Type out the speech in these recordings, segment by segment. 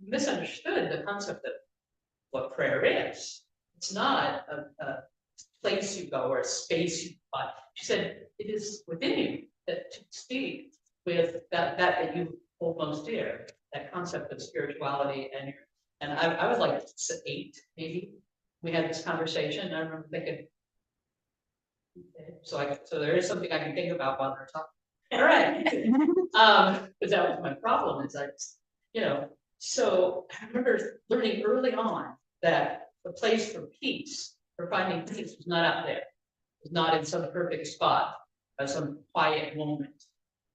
misunderstood the concept of what prayer is. It's not a place you go or a space you find. She said it is within you that to speak with that you hold most dear, that concept of spirituality. And I was like 8, maybe. We had this conversation, and I remember thinking, okay, so there is something I can think about while they're talking. All right. Because that was my problem, is so I remember learning early on that the place for peace, for finding peace, was not out there. It was not in some perfect spot or some quiet moment,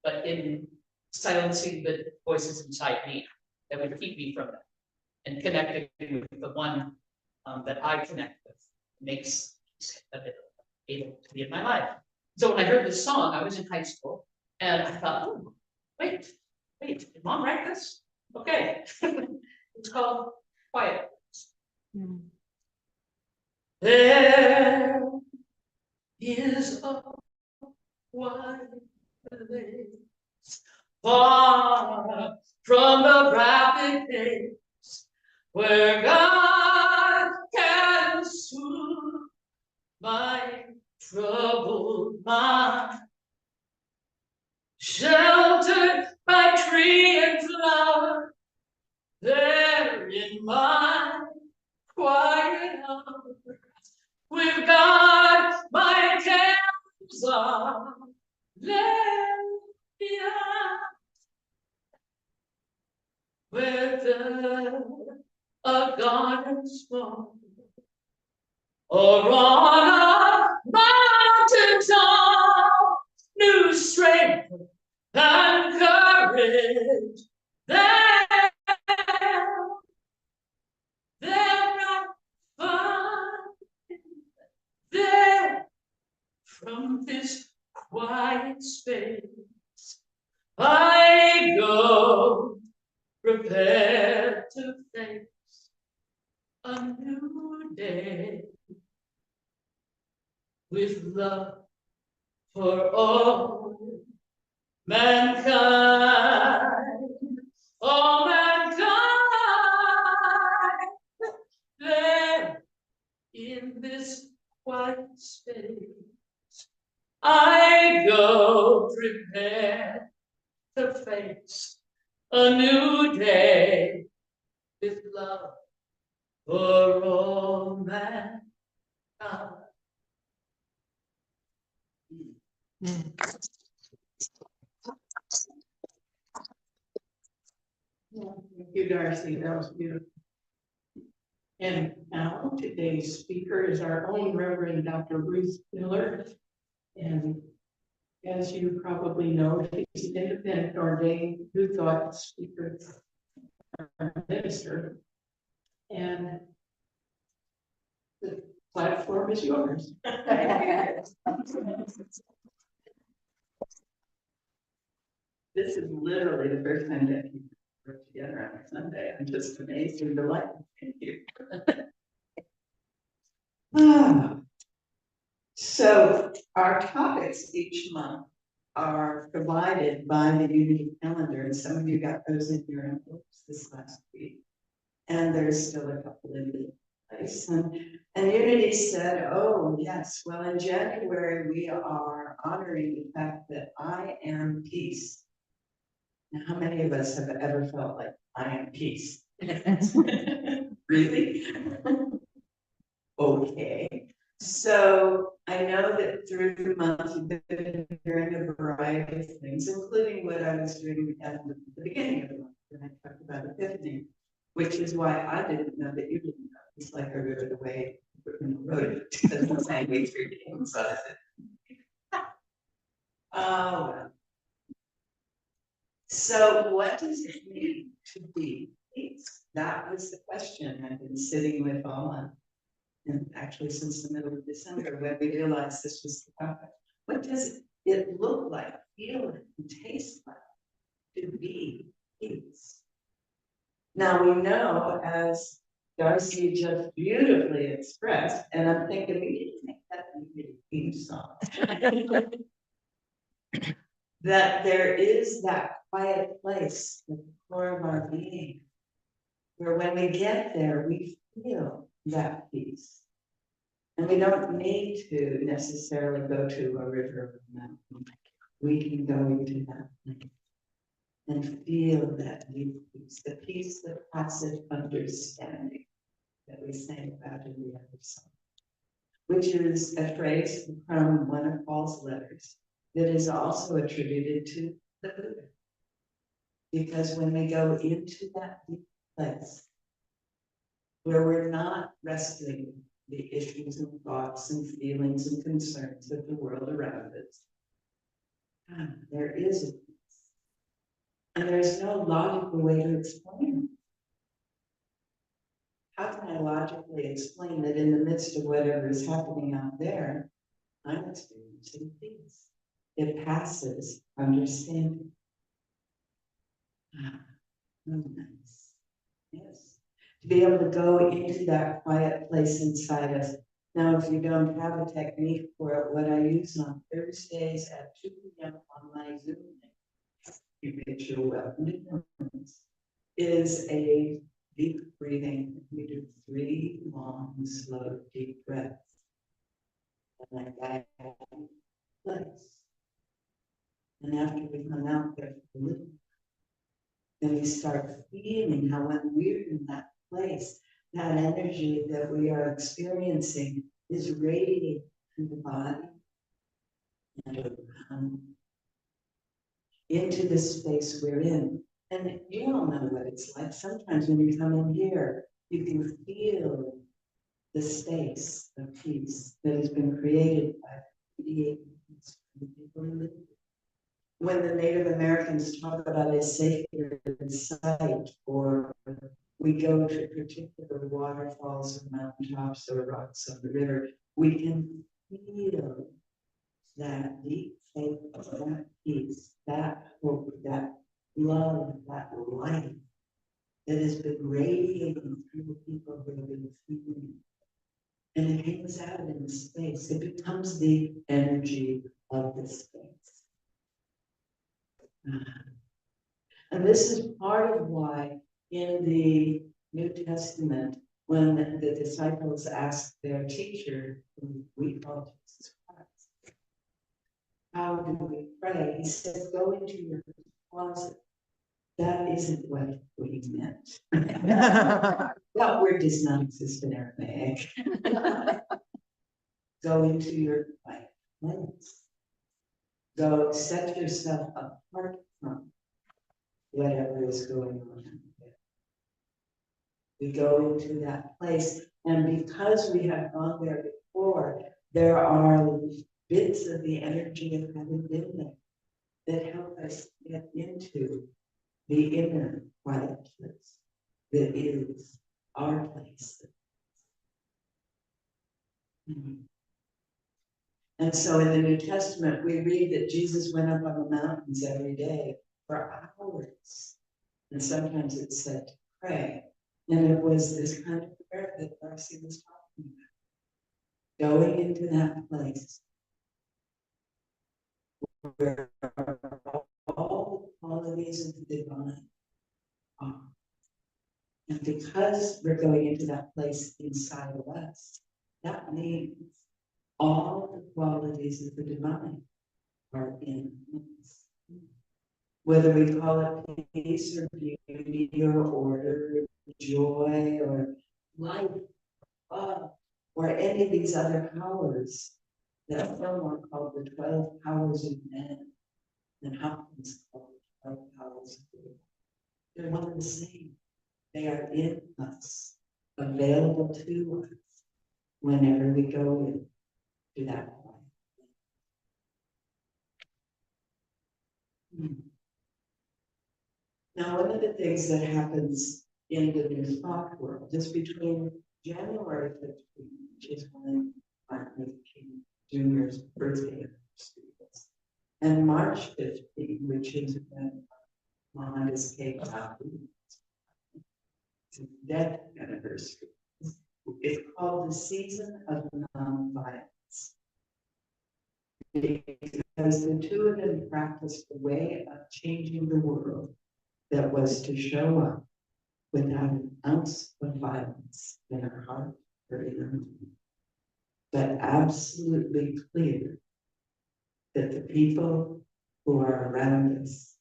but in silencing the voices inside me that would keep me from that, and connecting with the one that I connect with makes it able to be in my life. So when I heard this song, I was in high school, and I thought, oh, wait, did Mom write this? Okay. It's called Quiet. There is a quiet place far from the rapid pace where God can soothe my troubled mind, sheltered by tree and flower, there in my quiet hour, with God my cares are left behind, whether a garden small or on a mountain top, new strength and courage there I find, there from this quiet space I go, prepared to face a new day with love for all mankind. All mankind, there in this quiet space I go, prepared to face a new day with love for all mankind. Thank you, Darci. That was beautiful. And now today's speaker is our own Reverend Dr. Ruth Miller. And as you probably know, she's independent ordained New Thought speaker, minister. And the platform is yours. This is literally the first time that you work together on a Sunday. I'm just amazed and delighted. Thank you. So our topics each month are provided by the Unity calendar, and some of you got those in your envelopes this last week. And there's still a couple in the place. And Unity said, oh, yes, well, in January, we are honoring the fact that I am peace. Now, how many of us have ever felt like I am peace? Really? Okay. So I know that through the month you've been hearing a variety of things, including what I was doing at the beginning of the month when I talked about Epiphany, which is why I didn't know that you didn't know. It's like I wrote it away, wrote it, doesn't say way through games. Oh, well. So what does it mean to be peace? That was the question I've been sitting with all month. And actually since the middle of December, when we realized this was the topic. What does it look like, feel like, and taste like to be peace? Now we know, as Darci just beautifully expressed, and I'm thinking we need to make that a theme song. that there is that quiet place at the core of our being, where when we get there, we feel that peace. And we don't need to necessarily go to a river or a mountain. We can go into that place and feel that deep peace, the peace that passes understanding that we sang about in the other song, which is a phrase from one of Paul's letters that is also attributed to the Buddha. Because when we go into that deep place, where we're not wrestling the issues and thoughts and feelings and concerns of the world around us, there is a peace. And there's no logical way to explain it. How can I logically explain that in the midst of whatever is happening out there, I'm experiencing peace? It passes understanding. Oh, nice. Yes. To be able to go into that quiet place inside us. Now, if you don't have a technique for it, what I use on Thursdays at 2 p.m. on my Zoom, you make sure welcome to join, is a deep breathing. We do 3 long, slow, deep breaths. And like that place. And after we come out there for a little, then we start feeling how when we're in that place, that energy that we are experiencing is radiating through the body and around into the space we're in. And you all know what it's like. Sometimes when you come in here, you can feel the space of peace that has been created by the people who live. When the Native Americans talk about a sacred site, or we go to particular waterfalls or mountaintops or rocks on the river, we can feel that deep faith, that peace, that hope, that love, that light that has been radiating through the people who have been feeling. And it hangs out in the space. It becomes the energy of the space. And this is part of why in the New Testament, when the disciples asked their teacher, who we call Jesus Christ, how do we pray? He said, go into your closet. That isn't what we meant. That word does not exist in Aramaic. Go into your quiet place. Go set yourself apart from whatever is going on. We go into that place, and because we have gone there before, there are bits of the energy of having been there that help us get into the inner quiet place that is our place. And so in the New Testament, we read that Jesus went up on the mountains every day for hours. And sometimes it's said to pray. And it was this kind of prayer that Darci was talking about. Going into that place where all the qualities of the divine are. And because we're going into that place inside of us, that means all the qualities of the divine are in us. Whether we call it peace or beauty or order, joy or life, love, or any of these other powers that Fillmore called the 12 powers of man, and Hopkins called the 12 powers of God. They're one and the same. They are in us, available to us whenever we go into that point. Now, one of the things that happens in the New Thought world is between January 15th, which is when Martin Luther King Jr.'s birthday anniversary is, and March 15th, which is when Mohandas K. death anniversary. It's called the season of nonviolence. Because because the two of them practiced a way of changing the world that was to show up without an ounce of violence in our heart or in our mind, but absolutely clear that the people who are around us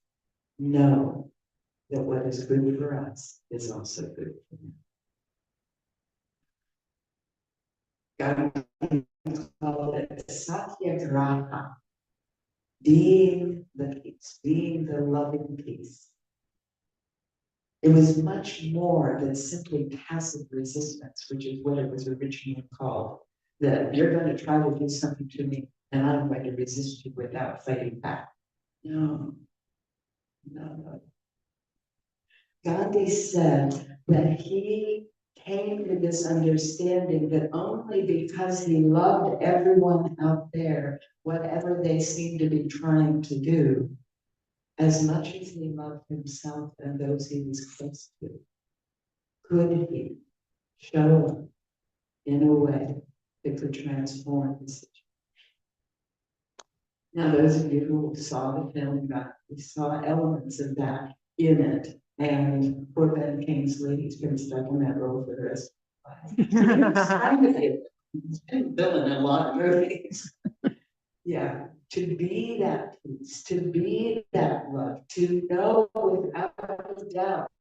know that what is good for us is also good for them. God called it satyagraha, being the peace, being the loving peace. It was much more than simply passive resistance, which is what it was originally called. That you're going to try to do something to me, and I'm going to resist you without fighting back. No, no. Gandhi said that he came to this understanding that only because he loved everyone out there, whatever they seemed to be trying to do, as much as he loved himself and those he was close to, could he show up in a way that could transform the situation. Now, those of you who saw the film, we saw elements of that in it. And poor Ben Kingsley, he's been stuck in that role for the rest of his life. He's been villain in a lot of movies. Yeah, to be that peace, to be that love, to know without a doubt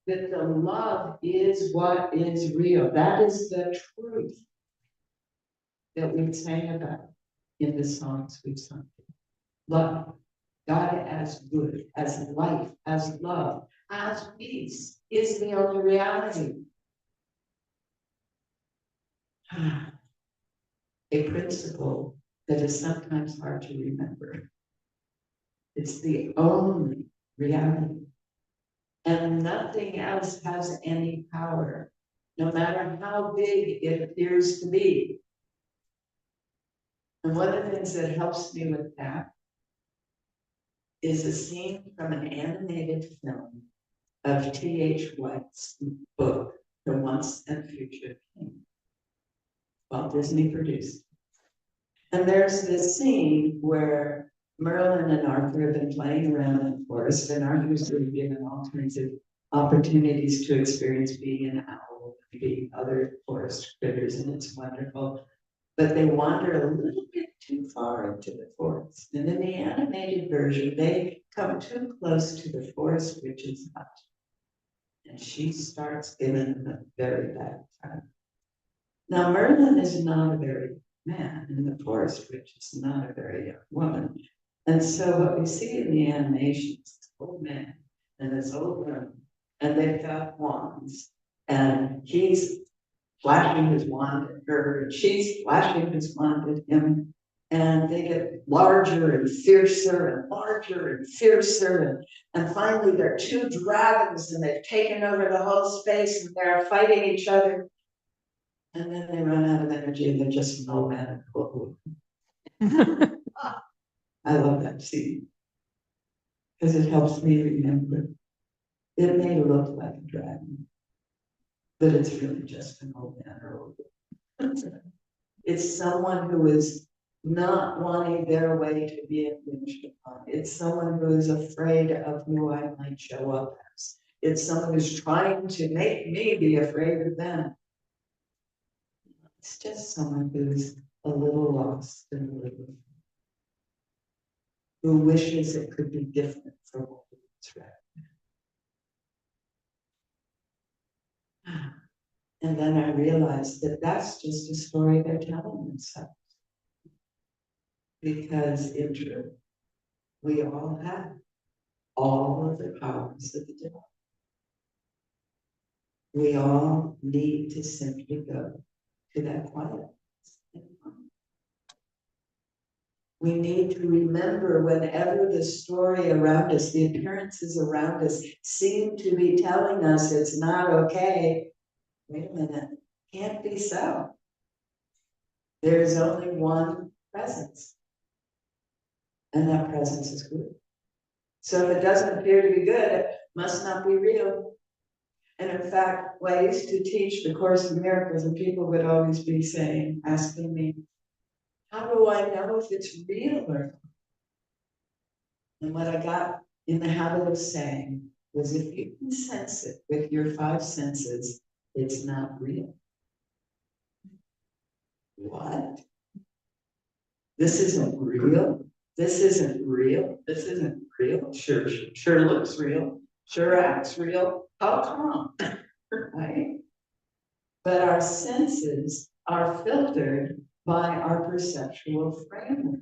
that the love is what is real. That is the truth that we sang about in the songs we've sung. Love, God as good, as life, as love, as peace is the only reality. A principle that is sometimes hard to remember. It's the only reality. And nothing else has any power, no matter how big it appears to be. And one of the things that helps me with that is a scene from an animated film of T.H. White's book, The Once and Future King, Walt Disney produced. And there's this scene where Merlin and Arthur have been playing around in the forest, and Arthur's been given all kinds of opportunities to experience being an owl, being other forest critters, and it's wonderful. But they wander a little bit too far into the forest. And in the animated version, they come too close to the forest witch's hut. And she starts giving them a very bad time. Now, Merlin is not a very young man, and the forest witch is not a very young woman. And so what we see in the animation is this old man and this old woman, and they've got wands, and he's flashing his wand at her, and she's flashing his wand at him, and they get larger and fiercer and larger and fiercer, and finally they're two dragons, and they've taken over the whole space, and they're fighting each other, and then they run out of energy, and they're just an old man and a old woman. I love that scene because it helps me remember. It may look like a dragon, but it's really just an old man or old woman. It's someone who is not wanting their way to be infringed upon. It's someone who is afraid of who I might show up as. It's someone who's trying to make me be afraid of them. It's just someone who's a little lost and a little, who wishes it could be different from what it's right. And then I realized that that's just a story they're telling themselves. Because in truth, we all have all of the powers of the divine. We all need to simply go to that quiet. We need to remember whenever the story around us, the appearances around us seem to be telling us it's not okay. Wait a minute, can't be so. There's only one presence, and that presence is good. So if it doesn't appear to be good, it must not be real. And in fact, when I used to teach the Course in Miracles, and people would always be saying, asking me, how do I know if it's real or not? And what I got in the habit of saying was, if you can sense it with your five senses, it's not real. What? This isn't real? This isn't real? This isn't real? Sure looks real. Sure acts real. How come? Right? But our senses are filtered by our perceptual framework.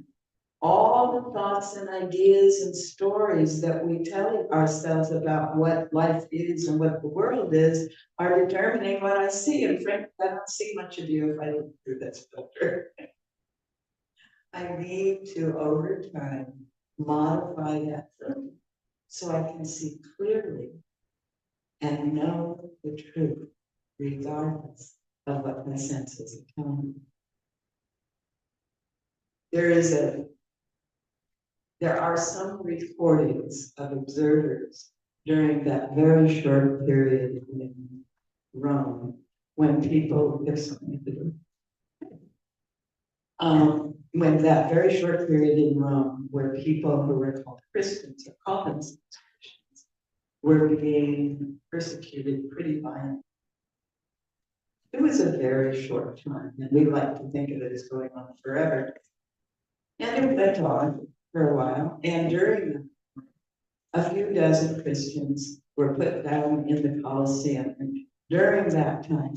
All the thoughts and ideas and stories that we tell ourselves about what life is and what the world is are determining what I see. And frankly, I don't see much of you if I look through this filter. I need to, over time, modify that filter so I can see clearly and know the truth, regardless of what my senses are telling me. There are some recordings of observers during that very short period in Rome when people, there's something to do. When that very short period in Rome where people who were called Christians or called themselves Christians were being persecuted pretty violently. It was a very short time, and we like to think of it as going on forever. And it went on for a while, and during that, a few dozen Christians were put down in the Colosseum. And during that time,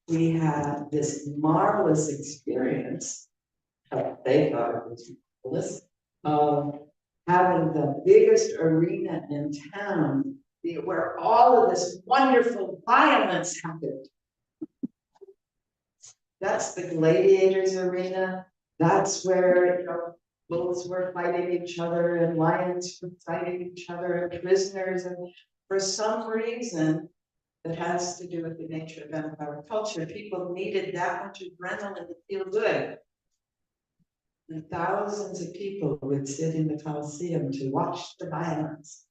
we had this marvelous experience, they thought it was marvelous, of having the biggest arena in town where all of this wonderful violence happened. That's the gladiators arena. That's where bulls were fighting each other and lions were fighting each other and prisoners. And for some reason that has to do with the nature of empire culture, people needed that much adrenaline to feel good. And thousands of people would sit in the Colosseum to watch the violence.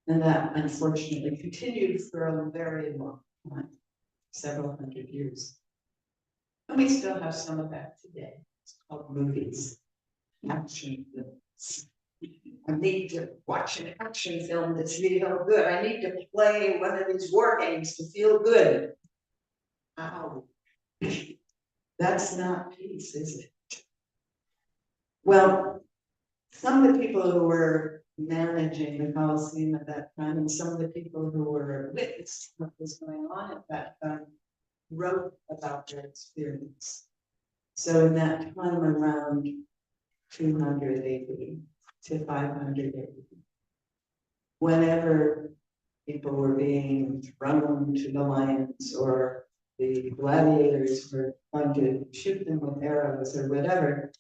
And that unfortunately continued for a very long time, several hundred years. And we still have some of that today. It's called movies, action films. I need to watch an action film that's real good. I need to play one of these war games to feel good. Wow. That's not peace, is it? Well, some of the people who were managing the Colosseum at that time, and some of the people who were witnessing what was going on at that time, wrote about their experience. So in that time around 200 AD to 500 AD, whenever people were being thrown to the lions or the gladiators were going to shoot them with arrows or whatever,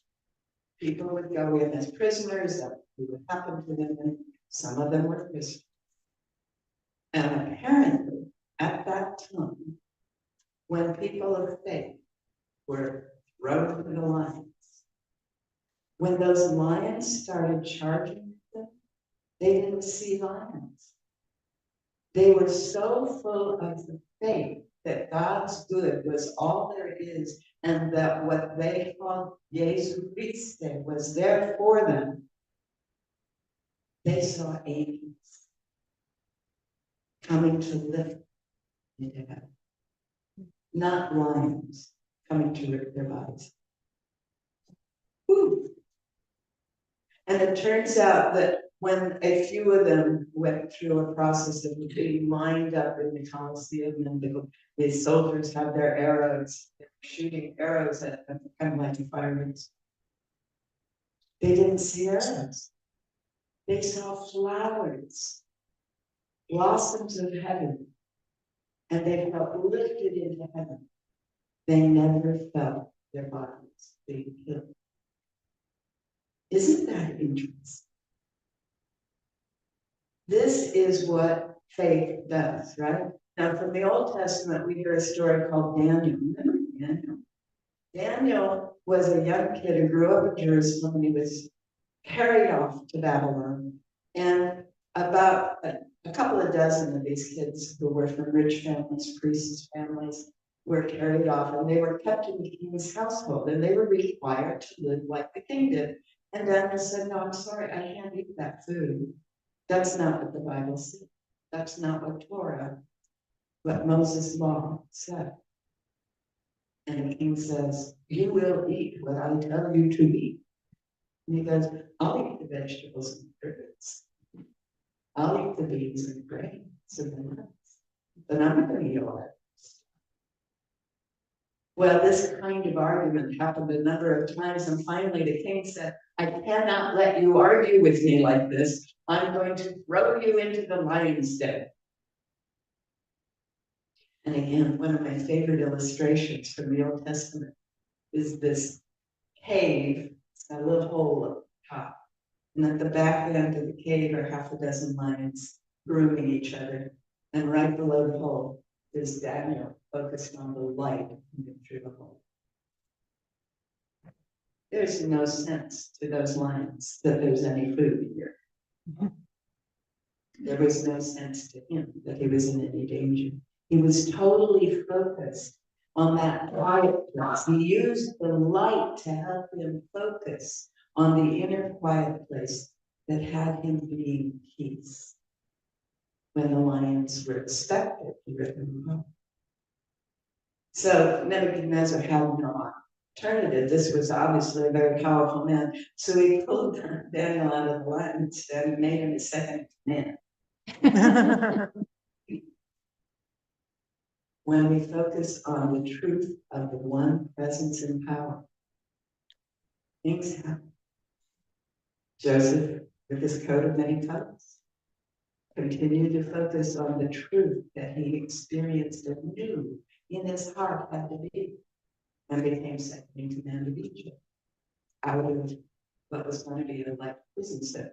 people would go in as prisoners. That would happen to them, and some of them were Christians. And apparently, at that time, when people of faith were thrown to the lions, when those lions started charging them, they didn't see lions. They were so full of the faith that God's good was all there is, and that what they called Jesu Christ was there for them. They saw angels coming to lift into heaven, not lions coming to rip their bodies. Woo. And it turns out that when a few of them went through a process of being lined up in the Colosseum, and the soldiers had their arrows, shooting arrows at them, kind of like fireworks. They didn't see arrows. They saw flowers, blossoms of heaven, and they felt lifted into heaven. They never felt their bodies being killed. Isn't that interesting? This is what faith does, right? Now, from the Old Testament, we hear a story called Daniel. Remember Daniel? Daniel was a young kid who grew up in Jerusalem, and he was carried off to Babylon. And about a couple of dozen of these kids who were from rich families, priests' families, were carried off, and they were kept in the king's household, and they were required to live like the king did. And Daniel said, no, I'm sorry, I can't eat that food. That's not what the Bible said. That's not what Torah, what Moses' law said. And the king says, you will eat what I tell you to eat. And he goes, I'll eat the vegetables and fruits. I'll eat the beans and grains and the nuts. But I'm not going to eat all that. Well, this kind of argument happened a number of times, and finally the king said, I cannot let you argue with me like this. I'm going to throw you into the lion's den. And again, one of my favorite illustrations from the Old Testament is this cave, it's got a little hole at the top. And at the back end of the cave are half a dozen lions grooming each other. And right below the hole is Daniel focused on the light coming through the hole. There's no sense to those lions that there's any food here. There was no sense to him that he was in any danger. He was totally focused on that quiet place. He used the light to help him focus on the inner quiet place that had him be in peace. When the lions were expected, he ripped them home. So Nebuchadnezzar had no alternative. This was obviously a very powerful man. So he pulled Daniel out of the lion's den and made him his second man. When we focus on the truth of the one presence and power, things happen. Joseph, with his coat of many colors, continued to focus on the truth that he experienced and knew in his heart had to be, and became second in command of Egypt, out of what was going to be a life prison sentence.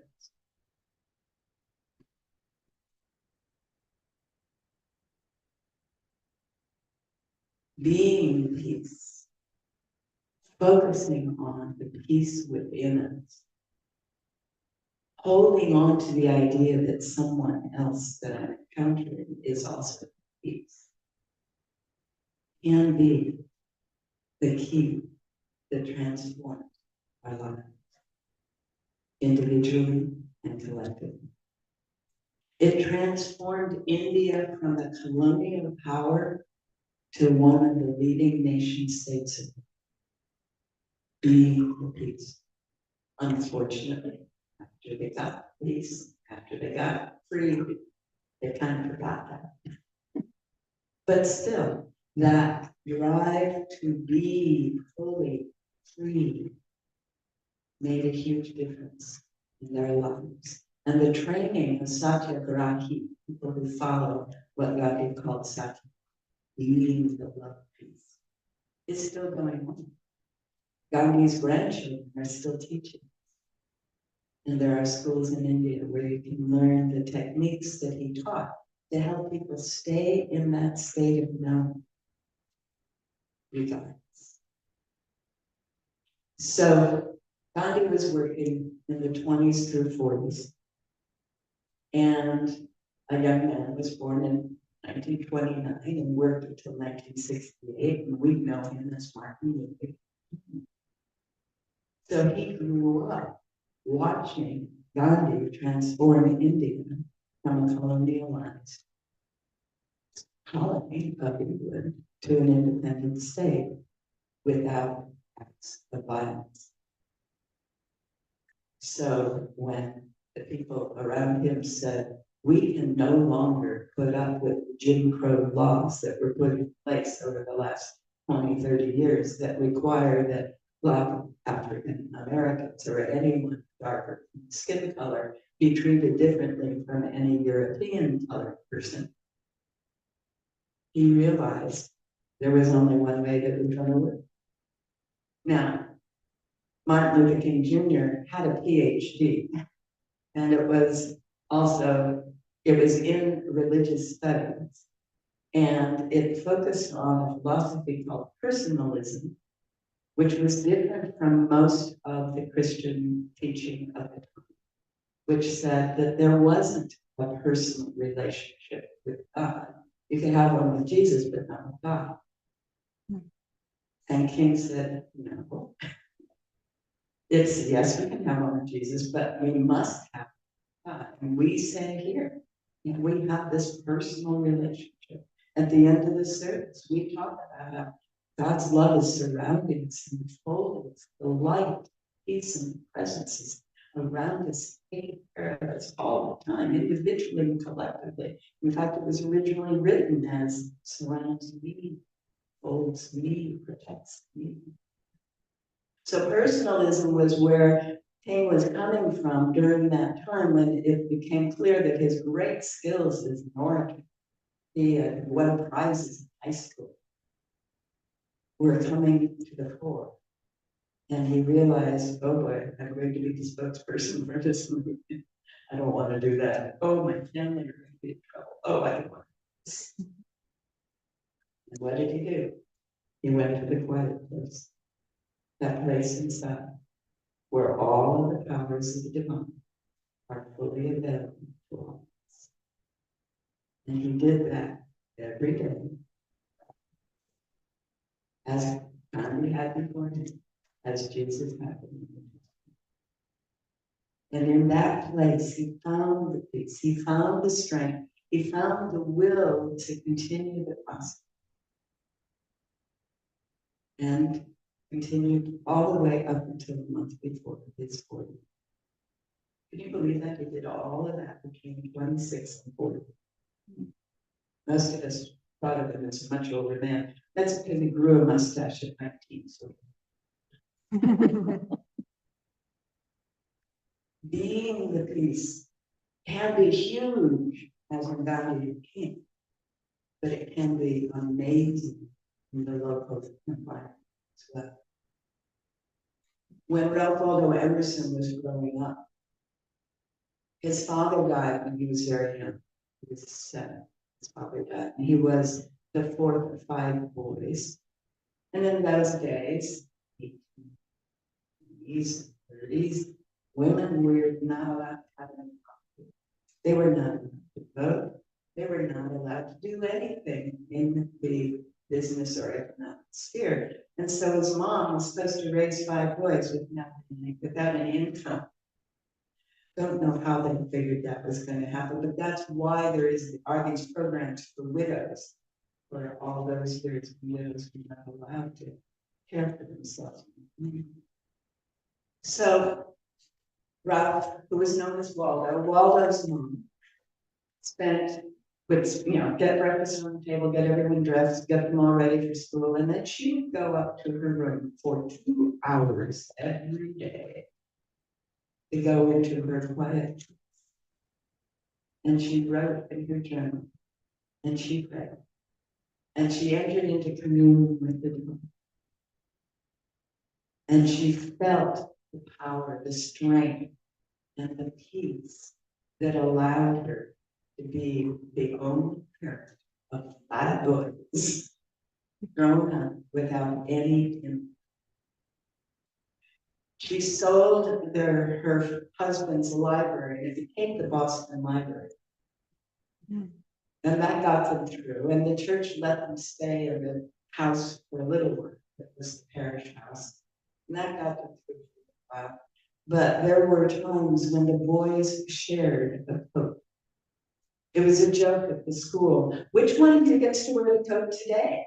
Being in peace, focusing on the peace within us, holding on to the idea that someone else that I'm encountering is also peace, can be the key that transforms our lives, individually and collectively. It transformed India from a colonial power to one of the leading nation states of being for peace. Unfortunately, after they got peace, after they got free, they kind of forgot that. But still, that drive to be fully free made a huge difference in their lives. And the training of satyagrahi, people who follow what Gandhi called satya, leading the love of peace, is still going on. Gandhi's grandchildren are still teaching. And there are schools in India where you can learn the techniques that he taught to help people stay in that state of knowing, regardless. So Gandhi was working in the 20s through 40s. And a young man was born in 1929 and worked until 1968. And we know him as Martin Luther King. So he grew up watching Gandhi transform India from a colonialized colony of England to an independent state without acts of violence. So when the people around him said, we can no longer put up with the Jim Crow laws that were put in place over the last 20, 30 years that require that Black African Americans or anyone darker skin color be treated differently from any European colored person, he realized there was only one way that was going to work. Now, Martin Luther King Jr. had a PhD, and it was in religious studies, and it focused on a philosophy called personalism, which was different from most of the Christian teaching of the time, which said that there wasn't a personal relationship with God. You could have one with Jesus, but not with God. And King said, no. It's, yes, we can have one of Jesus, but we must have God. And we say here, we have this personal relationship. At the end of the service, we talk about how God's love is surrounding us and enfolding us. The light, peace, and presence is around us, taking care of us all the time, individually and collectively. In fact, it was originally written as surrounds me, holds me, protects me. So personalism was where King was coming from during that time when it became clear that his great skills as an orator, he had won prizes in high school, were coming to the fore. And he realized, oh boy, I'm going to be the spokesperson for this movement. I don't want to do that. Oh, my family are going to be in trouble. Oh, I don't want this. And what did he do? He went to the quiet place, that place inside, where all of the powers of the divine are fully available to all of us. And he did that every day, as Gandhi had before him, as Jesus had before him. And in that place, he found the peace, he found the strength, he found the will to continue the process. And continued all the way up until the month before his 40. Can you believe that? He did all of that between 26 and 40. Most of us thought of him as a much older man. That's because he grew a mustache at 19. So. Being the peace can be huge as in Gandhi King, but it can be amazing in the local environment as well. When Ralph Waldo Emerson was growing up, his father died when he was very young. He was 7. His father died. And he was the 4th of 5 boys. And in those days, 1820s, 30s, women were not allowed to have any property. They were not allowed to vote. They were not allowed to do anything in the business or economic sphere. And so his mom was supposed to raise 5 boys without any income. Don't know how they figured that was going to happen, but that's why are these programs for widows, where all those years widows were not allowed to care for themselves. So Ralph, who was known as Waldo's mom, get breakfast on the table, get everyone dressed, get them all ready for school, and then she would go up to her room for 2 hours every day to go into her quiet. And she wrote in her journal, and she prayed, and she entered into communion with the divine. And she felt the power, the strength, and the peace that allowed her to be the only parent of 5 boys grown up without any income. She sold her husband's library, and it became the Boston Library. And that got them through, and the church let them stay in the house for a little while. It was the parish house, and that got them through for a while. But there were times when the boys shared a coat. It was a joke at the school. Which one gets to wear the coat today?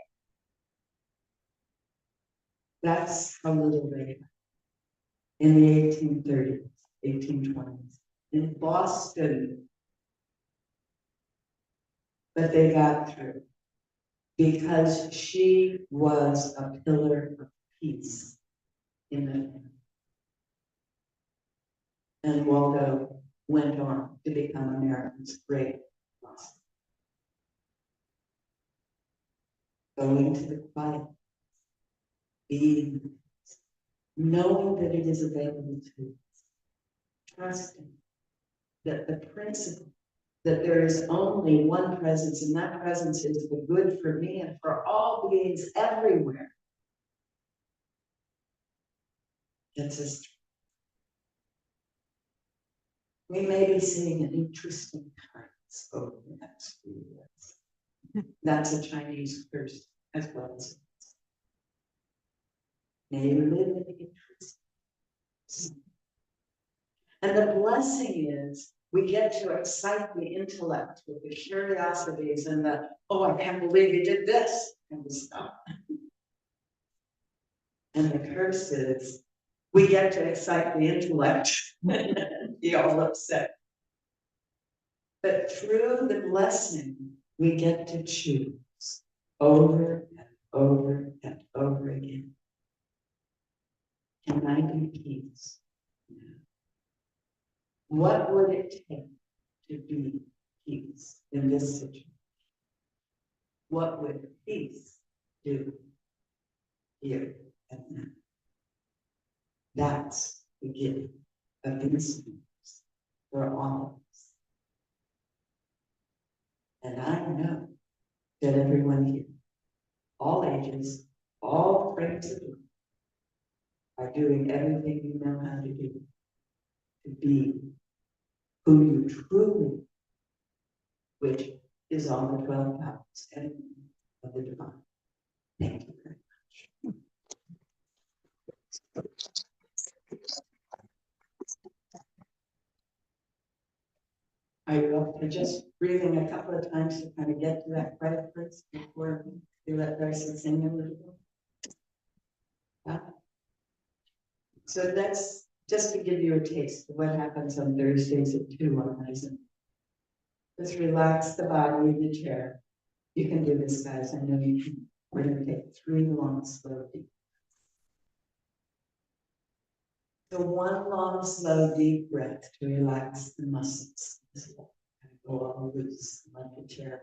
That's how little they had. In the 1830s, 1820s, in Boston. But they got through because she was a pillar of peace in the family. And Waldo went on to become America's great philosopher. Going to the quiet, being, knowing that it is available to us, trusting that the principle that there is only one presence, and that presence is the good for me and for all beings everywhere. It's a we may be seeing an interesting times over the next few years. That's a Chinese curse as well as. may live in interest. And the blessing is we get to excite the intellect with the curiosities and the, oh, I can't believe you did this, and the stuff. And the curse is we get to excite the intellect and be all upset. But through the blessing, we get to choose over and over and over again. Can I be peace? What would it take to be peace in this situation? What would peace do here and now? That's the gift of instruments for all of us. And I know that everyone here, all ages, all frames of life, are doing everything you know how to do to be who you truly, which is all the 12 powers and of the divine. Thank you very much. I'm just breathing a couple of times to kind of get to that quiet place before we let Darci sing a little bit. Yeah. So that's just to give you a taste of what happens on Thursdays at 2 on Rising. Just relax the body in the chair. You can do this, guys. I know you can. We're going to take 3 long, slow, deep. So 1 long, slow, deep breath to relax the muscles. Go all loose, like a chair.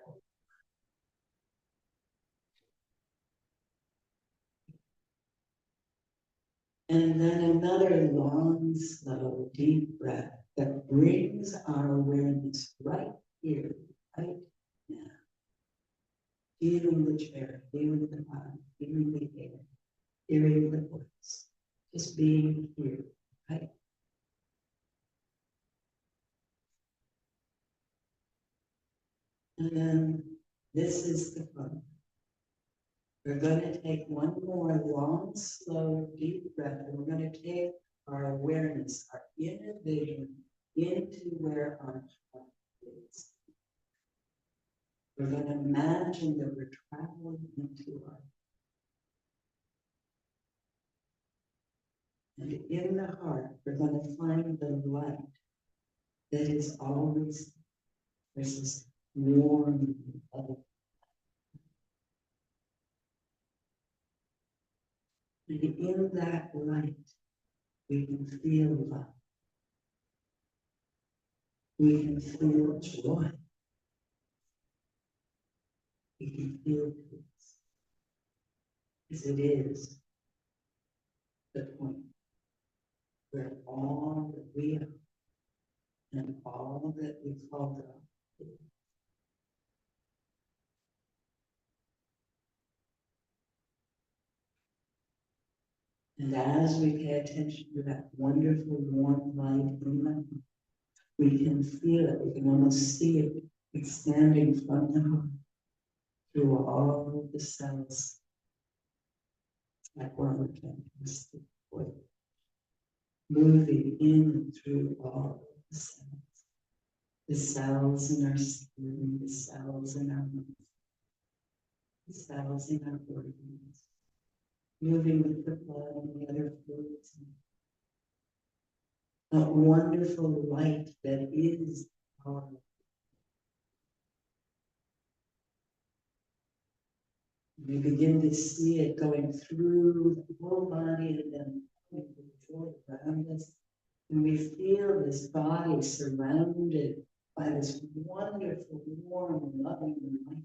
And then another long, slow, deep breath that brings our awareness right here, right now. Feeling the chair, feeling the body, feeling the air, hearing the voice, just being here, right? And then this is the fun. We're going to take 1 more long, slow, deep breath, and we're going to take our awareness, our inner vision, into where our heart is. We're going to imagine that we're traveling into our heart. And in the heart, we're going to find the light that is always, there's this warm, loving. And in that light, we can feel love. We can feel joy. We can feel peace. Because it is the point where all that we are and all that we call God is. And as we pay attention to that wonderful warm light in the heart, we can feel it, we can almost see it expanding from the heart through all of the cells, like we're on a fantastic way, moving in through all of the cells in our skin, the cells in our mouth, the cells in our organs, moving with the blood and the other fluids. That wonderful light that is our life. We begin to see it going through the whole body and then coming to the floor around us. And we feel this body surrounded by this wonderful, warm, loving light.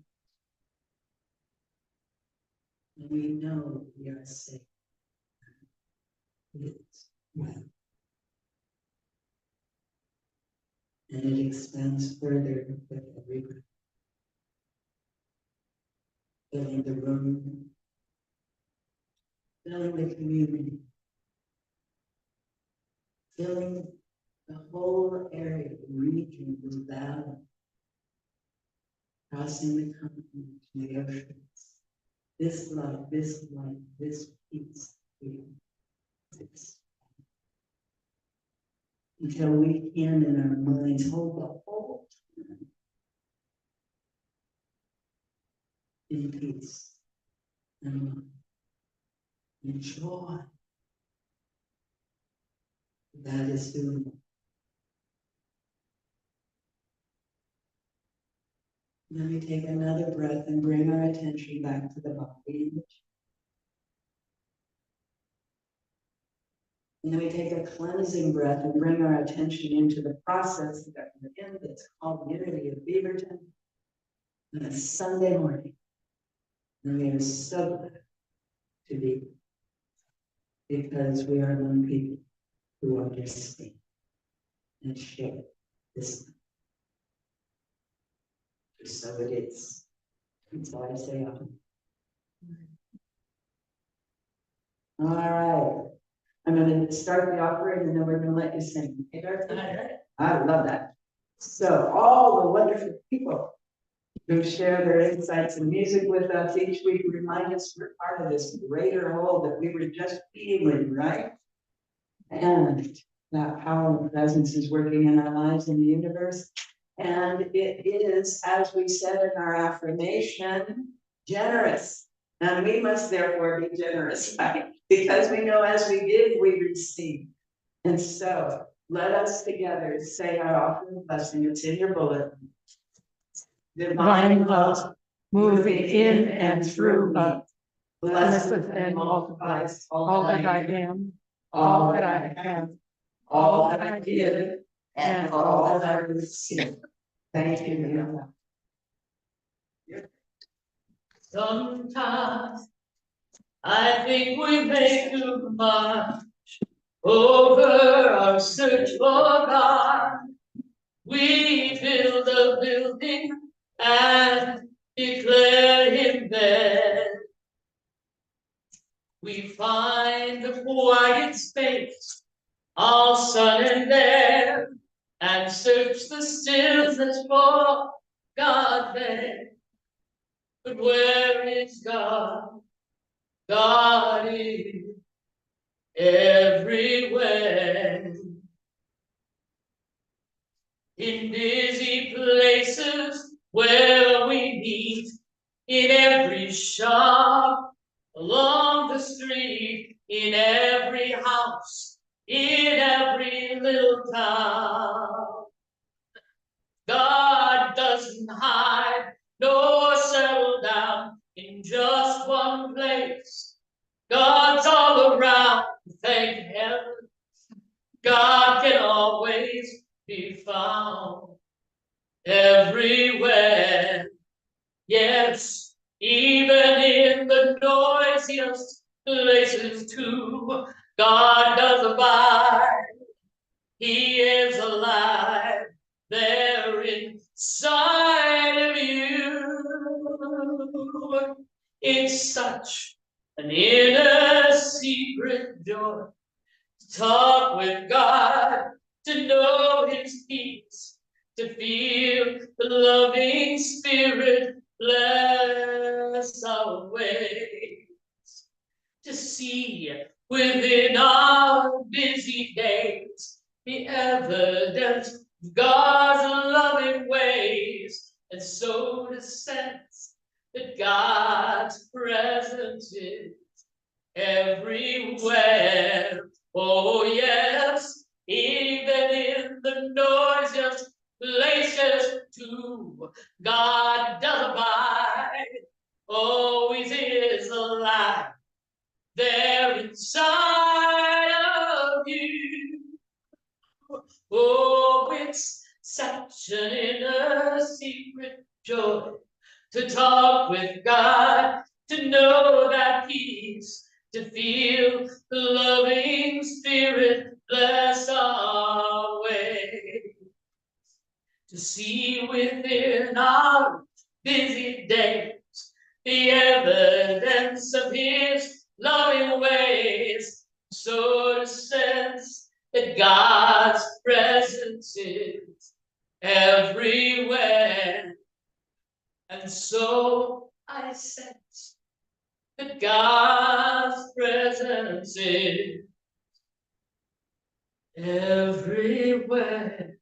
And we know we are safe. It's well. And it expands further with every breath. Filling the room, filling the community, filling the whole area, the region, the valley, crossing the continent to the oceans. This love, this light, this peace Until we can in our minds hold the whole time in peace and joy. That is doing. Let me take another breath and bring our attention back to the body. And then we take a cleansing breath and bring our attention into the process that we're in that's called Unity of Beaverton. And it's Sunday morning. And we are so glad to be, because we are among people who understand and share this. So it is. That's why I say all right. I'm going to start the offering and then we're going to let you sing. Okay, Darci? I love that. So all the wonderful people who share their insights and music with us each week remind us we're part of this greater whole that we were just feeling, right? And that power and presence is working in our lives in the universe. And it is, as we said in our affirmation, generous. And we must therefore be generous, right? Because we know as we give, we receive. And so let us together say our offering blessing. It's in your bulletin. Divine love, moving in and through me, blesses and multiplies all that I am, all that I have, all that I give, and all that I receive. Thank you. Sometimes I think we make too much over our search for God. We build a building and declare him there. We find a quiet space, all sun and air, and search the stillness for God there. But where is God? God is everywhere. In busy places where we meet, in every shop, along the street, in every house, in every little town. God doesn't hide nor settle down in just one place. God's all around, thank heaven. God can always be found everywhere. Yes, even in the noisiest places too, God does abide. He is alive there inside of you. It's such an inner secret joy to talk with God, to know his peace, to feel the loving spirit bless our ways, to see within our busy days the evidence of God's loving ways, and so to sense that God's presence is everywhere. Oh yes, even in the noisiest places too, God does abide. Always is alive there inside of you. Oh, it's such an inner secret joy to talk with God, to know that peace, to feel the loving spirit bless our way, to see within our busy days the evidence of his loving ways, so to sense that God's presence is everywhere. And so I sense that God's presence is everywhere.